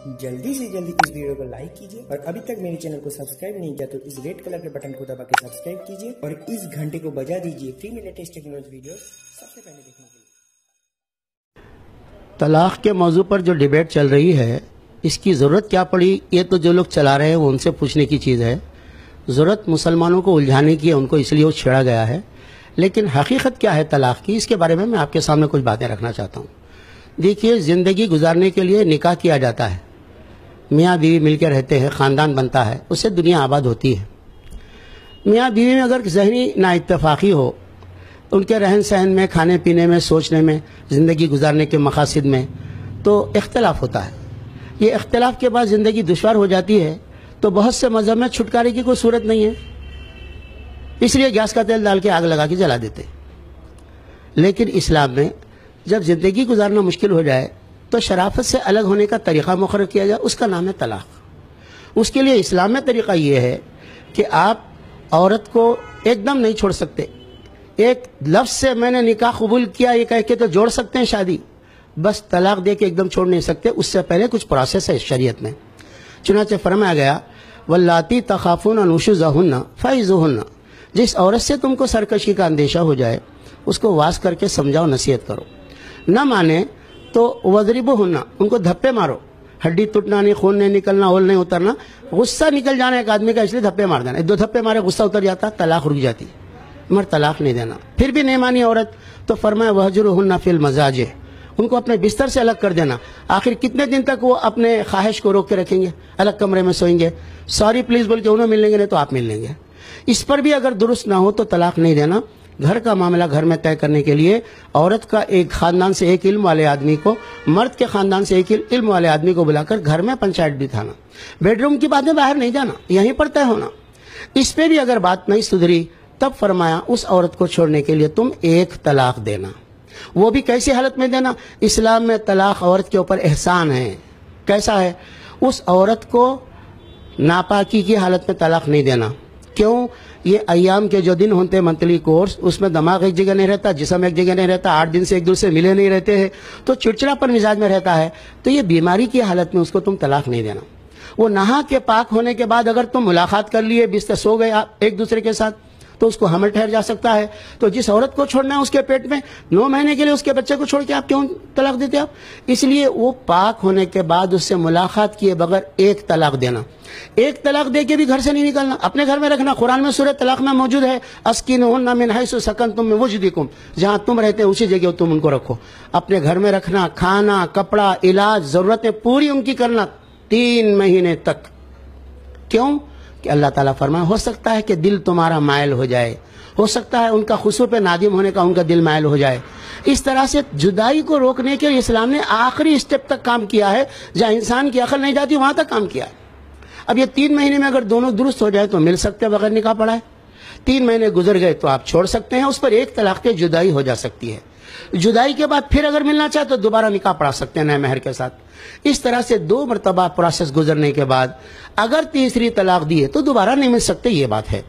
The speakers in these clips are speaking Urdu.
جلدی سے جلدی اس ویڈیو کو لائک کیجئے اور ابھی تک میرے چینل کو سبسکرائب نہیں کیا تو اس ریڈ کلر کے بٹن کو دبا کے سبسکرائب کیجئے اور اس گھنٹے کو بجا دیجئے فری میں لیٹسٹ ٹیکنالوجی ویڈیوز سب سے پہلے دیکھنے کے لیے۔ طلاق کے موضوع پر جو ڈیبیٹ چل رہی ہے اس کی ضرورت کیا پڑی، یہ تو جو لوگ چلا رہے ہیں وہ ان سے پوچھنے کی چیز ہے۔ ضرورت مسلمانوں کو الجھانے کی ہے، ان کو اس لیے وہ چھیڑا گیا ہے، لیکن حقیقت کیا ہے طلاق کی، اس کے بارے میں آپ کے سامنے کچھ باتیں رکھنا چاہتا ہوں۔ دیکھیے، زندگی گزارنے کے لیے نکاح کیا جاتا ہے، میاں بیوی مل کے رہتے ہیں، خاندان بنتا ہے، اس سے دنیا آباد ہوتی ہے۔ میاں بیوی میں اگر ذہنی نا اتفاقی ہو، ان کے رہن سہن میں، کھانے پینے میں، سوچنے میں، زندگی گزارنے کے مقاصد میں، تو اختلاف ہوتا ہے۔ یہ اختلاف کے بعد زندگی دشوار ہو جاتی ہے تو بہت سے مذہب میں چھٹکارے کی کوئی صورت نہیں ہے، اس لیے گیس کا تیل ڈال کے آگ لگا کے جلا دیتے۔ لیکن اسلام میں جب زندگی گزارنا مشکل ہو جائے تو شرافت سے الگ ہونے کا طریقہ مقرر کیا جائے، اس کا نام ہے طلاق۔ اس کے لیے اسلام میں طریقہ یہ ہے کہ آپ عورت کو ایک دم نہیں چھوڑ سکتے، ایک لفظ سے میں نے نکاح قبول کیا یہ کہہ کے تو جوڑ سکتے ہیں شادی، بس طلاق دے کے ایک دم چھوڑ نہیں سکتے، اس سے پہلے کچھ پروسیس ہے شریعت میں۔ چنانچہ فرمایا گیا واللاتی تخافون نشوزہن فعظوہن، جس عورت سے تم کو سرکشی کا اندیشہ ہو جائے اس کو واز کر کے سمجھاؤ، نصیحت کرو، نہ مانے تو وضربوہن، ان کو دھپے مارو، ہڈی ٹوٹنا نہیں، خون نہیں نکلنا، ہول نہیں اترنا، غصہ نکل جانا ایک آدمی کا اس لیے دھپے مار دینا، ایک دو دھپے مارے غصہ اتر جاتا، طلاق رک جاتی، مگر طلاق نہیں دینا۔ پھر بھی نہیں مانی عورت تو فرمایا وہجرہن فی المضاجع، ان کو اپنے بستر سے الگ کر دینا۔ آخر کتنے دن تک وہ اپنے خواہش کو روک کے رکھیں گے، الگ کمرے میں سوئیں گے، سوری پلیز بول کے انہوں مل لیں گے، نہیں تو آپ مل لیں گے۔ اس پر بھی اگر درست نہ ہو تو طلاق نہیں دینا۔ گھر کا معاملہ گھر میں طے کرنے کے لیے عورت کا ایک خاندان سے ایک علم والے آدمی کو، مرد کے خاندان سے ایک علم والے آدمی کو بلا کر گھر میں پنچایت بٹھانا، بیڈ روم کی باتیں باہر نہیں جانا، یہیں پر طے ہونا۔ اس پہ بھی اگر بات نہیں سدھری تب فرمایا اس عورت کو چھوڑنے کے لیے تم ایک طلاق دینا۔ وہ بھی کیسی حالت میں دینا؟ اسلام میں طلاق عورت کے اوپر احسان ہے۔ کیسا ہے؟ اس عورت کو ناپاکی کی حالت میں طلاق نہیں دینا۔ کیوں؟ یہ ایام کے جو دن ہوتے ہیں منتھلی کورس، اس میں دماغ ایک جگہ نہیں رہتا، جسم ایک جگہ نہیں رہتا، 8 دن سے ایک دوسرے سے ملے نہیں رہتے ہیں، تو چڑچڑا پر مزاج میں رہتا ہے، تو یہ بیماری کی حالت میں اس کو تم طلاق نہیں دینا۔ وہ نہا کے پاک ہونے کے بعد اگر تم ملاقات کر لیے، بستر سو گئے آپ ایک دوسرے کے ساتھ، تو اس کو حمل ٹھہر جا سکتا ہے۔ تو جس عورت کو چھوڑنا ہے اس کے پیٹ میں 9 مہینے کے لیے اس کے بچے کو چھوڑ کے آپ کیوں طلاق دیتے آپ؟ اس لیے وہ پاک ہونے کے بعد اس سے ملاقات کیے بغیر ایک طلاق دینا۔ ایک طلاق دے کے بھی گھر سے نہیں نکلنا، اپنے گھر میں رکھنا۔ قرآن میں سورہ طلاق میں موجود ہے اسکنہن من حیث سکنتم من وجدکم، جہاں تم رہتے ہیں اسی جگہ تم ان کو رکھو۔ اپنے گھر میں رکھنا، کھانا، کپڑا، علاج، ضرورتیں پوری ان کی کرنا 3 مہینے تک۔ کیوں؟ کہ اللہ تعالیٰ فرمائے ہو سکتا ہے کہ دل تمہارا مائل ہو جائے، ہو سکتا ہے ان کا خصوص پہ نادم ہونے کا ان کا دل مائل ہو جائے۔ اس طرح سے جدائی کو روکنے کے لیے اسلام نے آخری اسٹیپ تک کام کیا ہے، جہاں انسان کی عقل نہیں جاتی وہاں تک کام کیا ہے۔ اب یہ 3 مہینے میں اگر دونوں درست ہو جائے تو مل سکتے ہیں بغیر نکاح پڑھائے، 3 مہینے گزر گئے تو آپ چھوڑ سکتے ہیں، اس پر ایک طلاق کے جدائی ہو جا سکتی ہے۔ جدائی کے بعد پھر اگر ملنا چاہے تو دوبارہ نکاح پڑھا سکتے ہیں نئے مہر کے ساتھ۔ اس طرح سے 2 مرتبہ پروسیس گزرنے کے بعد اگر تیسری طلاق دیے تو دوبارہ نہیں مل سکتے، یہ بات ہے۔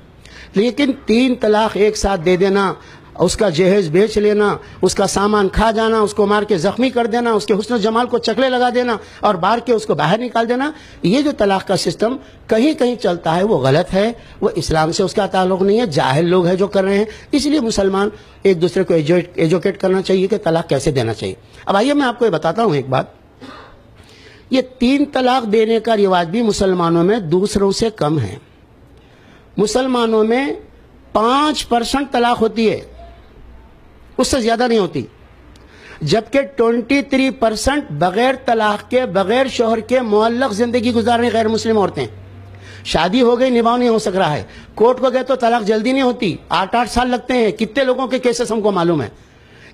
لیکن 3 طلاق ایک ساتھ دے دینا، اس کا جہیز بیچ لینا، اس کا سامان کھا جانا، اس کو مار کے زخمی کر دینا، اس کے حسن و جمال کو چکلے لگا دینا اور بار کے اس کو باہر نکال دینا، یہ جو طلاق کا سسٹم کہیں کہیں چلتا ہے وہ غلط ہے، وہ اسلام سے اس کا تعلق نہیں ہے، جاہل لوگ ہیں جو کر رہے ہیں۔ اس لیے مسلمان ایک دوسرے کو ایجوکیٹ کرنا چاہیے کہ طلاق کیسے دینا چاہیے۔ اب آئیے میں آپ کو یہ بتاتا ہوں ایک بات، یہ 3 طلاق دینے کا رواج بھی مسلمانوں میں دوسروں سے کم ہے۔ مسلمانوں میں 5% طلاق ہوتی ہے، اس سے زیادہ نہیں ہوتی، جبکہ 23% بغیر طلاق کے، بغیر شوہر کے معلق زندگی گزار رہی غیر مسلم عورتیں۔ شادی ہو گئی، نبھاؤ نہیں ہو سک رہا ہے، کورٹ کو گئے تو طلاق جلدی نہیں ہوتی، 8 سال لگتے ہیں، کتنے لوگوں کے کیسز ہم کو معلوم ہے۔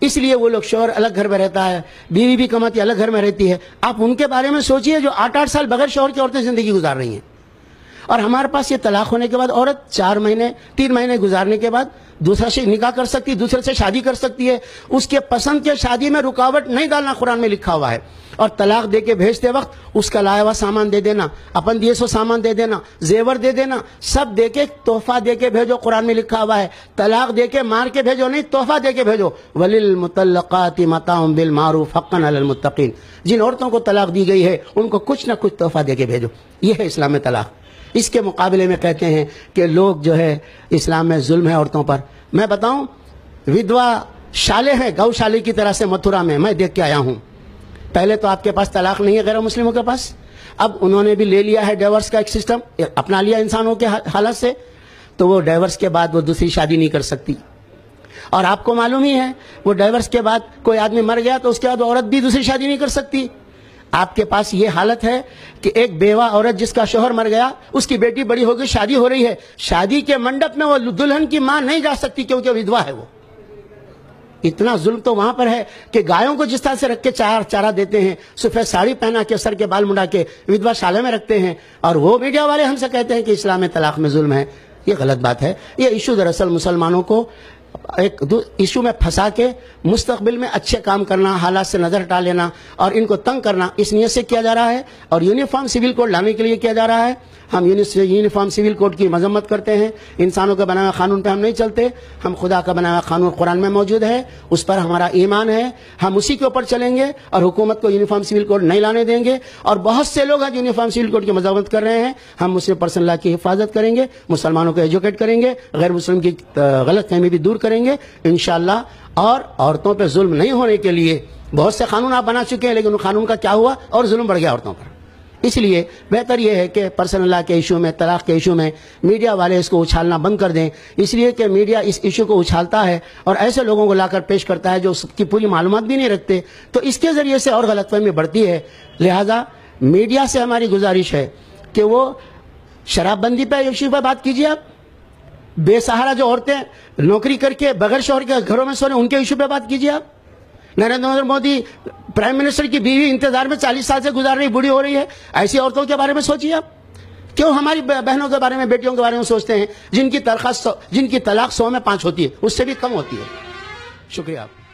اس لیے وہ لوگ، شوہر الگ گھر میں رہتا ہے، بیوی بھی کماتی الگ گھر میں رہتی ہے، آپ ان کے بارے میں سوچئے جو 8 سال بغیر شوہر کی عورتیں زندگی گزار رہی ہیں۔ اور ہمارے پاس یہ طلاق ہونے کے بعد عورت 3 مہینے گزارنے کے بعد دوسرا سے نکاح کر سکتی ہے، دوسرے سے شادی کر سکتی ہے. اس کے پسند کے شادی میں رکاوٹ نہیں ڈالنا قرآن میں لکھا ہوا ہے. اور طلاق دے کے بھیجتے وقت اس کا لایا ہوا سامان دے دینا، اپن دیے سو سامان دے دینا، زیور دے دینا، سب دے کے تحفہ دے کے بھیجو. قرآن میں لکھا ہوا ہے طلاق دے کے مار کے بھیجو نہیں، تحفہ دے کے بھیجو. وَلِلْمُطَلَّقَاتِ مَتَاعٌ بِالْمَعْرُوفِ حَقًّا عَلَى الْمُتَّقِينَ. جن عورتوں کو طلاق دی گئی ہے ان کو کچھ نہ کچھ تحفہ دے کے بھیجو. یہ ہے اسلام میں طلاق. اس کے مقابلے میں کہتے ہیں کہ لوگ جو ہے اسلام میں ظلم ہے عورتوں پر. میں بتاؤں، ودوا شالے ہیں گو شالے کی طرح سے متھرا میں دیکھ کے آیا ہوں. پہلے تو آپ کے پاس طلاق نہیں ہے غیر مسلموں کے پاس، اب انہوں نے بھی لے لیا ہے ڈیورس کا ایک سسٹم اپنا لیا انسانوں کے حالت سے. تو وہ ڈیورس کے بعد وہ دوسری شادی نہیں کر سکتی. اور آپ کو معلوم ہی ہے وہ ڈیورس کے بعد کوئی آدمی مر گیا تو اس کے بعد عورت بھی دوسری شادی نہیں کر سکتی. آپ کے پاس یہ حالت ہے کہ ایک بیوہ عورت جس کا شوہر مر گیا، اس کی بیٹی بڑی ہو گئی، شادی ہو رہی ہے، شادی کے منڈپ میں وہ دلہن کی ماں نہیں جا سکتی کیونکہ ودوا ہے. وہ اتنا ظلم تو وہاں پر ہے کہ گایوں کو جس طرح سے رکھ کے چارہ دیتے ہیں، سفید ساڑی پہنا کے سر کے بال منڈا کے ودوا شالے میں رکھتے ہیں، اور وہ میڈیا والے ہم سے کہتے ہیں کہ اسلام میں طلاق میں ظلم ہے. یہ غلط بات ہے. یہ ایشو دراصل مسلمانوں کو ایک ایشو میں پھنسا کے مستقبل میں اچھے کام کرنا، حالات سے نظر ہٹا لینا اور ان کو تنگ کرنا، اس نیت سے کیا جا رہا ہے. اور یونیفارم سول کوڈ لانے کے لیے کیا جا رہا ہے. ہم یونیفارم سول کوڈ کی مذمت کرتے ہیں. انسانوں کا بنایا قانون پہ ہم نہیں چلتے. ہم خدا کا بنایا قانون قرآن میں موجود ہے، اس پر ہمارا ایمان ہے، ہم اسی کے اوپر چلیں گے اور حکومت کو یونیفارم سول کوڈ نہیں لانے دیں گے. اور بہت سے لوگ ہیں یونیفارم سول کوڈ کی مذمت کر رہے ہیں. ہم مسلم پرسن لا کی حفاظت کریں گے، مسلمانوں کو ایجوکیٹ کریں گے، غیر مسلم کی غلط فہمی بھی دور کریں گے انشاءاللہ. اور عورتوں پہ ظلم نہیں ہونے کے لیے بہت سے قانون آپ بنا چکے ہیں، لیکن ان قانون کا کیا ہوا اور ظلم بڑھ گیا عورتوں پر. اس لیے بہتر یہ ہے کہ پرسنل لا کے ایشو میں، طلاق کے ایشو میں میڈیا والے اس کو اچھالنا بند کر دیں. اس لیے کہ میڈیا اس ایشو کو اچھالتا ہے اور ایسے لوگوں کو لا کر پیش کرتا ہے جو اس کی پوری معلومات بھی نہیں رکھتے، تو اس کے ذریعے سے اور غلط فہمی بڑھتی ہے. لہذا میڈیا سے ہماری گزارش ہے کہ وہ شراب بندی پہ ایشو پہ بات کیجیے. آپ بے سہارا جو عورتیں نوکری کر کے بغیر شوہر کے گھروں میں سو رہے ہیں ان کے ایشو پہ بات کیجیے. آپ نریندر مودی پرائم منسٹر کی بیوی انتظار میں 40 سال سے گزار رہی، بوڑھی ہو رہی ہے، ایسی عورتوں کے بارے میں سوچیے. آپ کیوں ہماری بہنوں کے بارے میں، بیٹیوں کے بارے میں سوچتے ہیں جن کی طلاق 100 میں 5 ہوتی ہے، اس سے بھی کم ہوتی ہے. شکریہ. آپ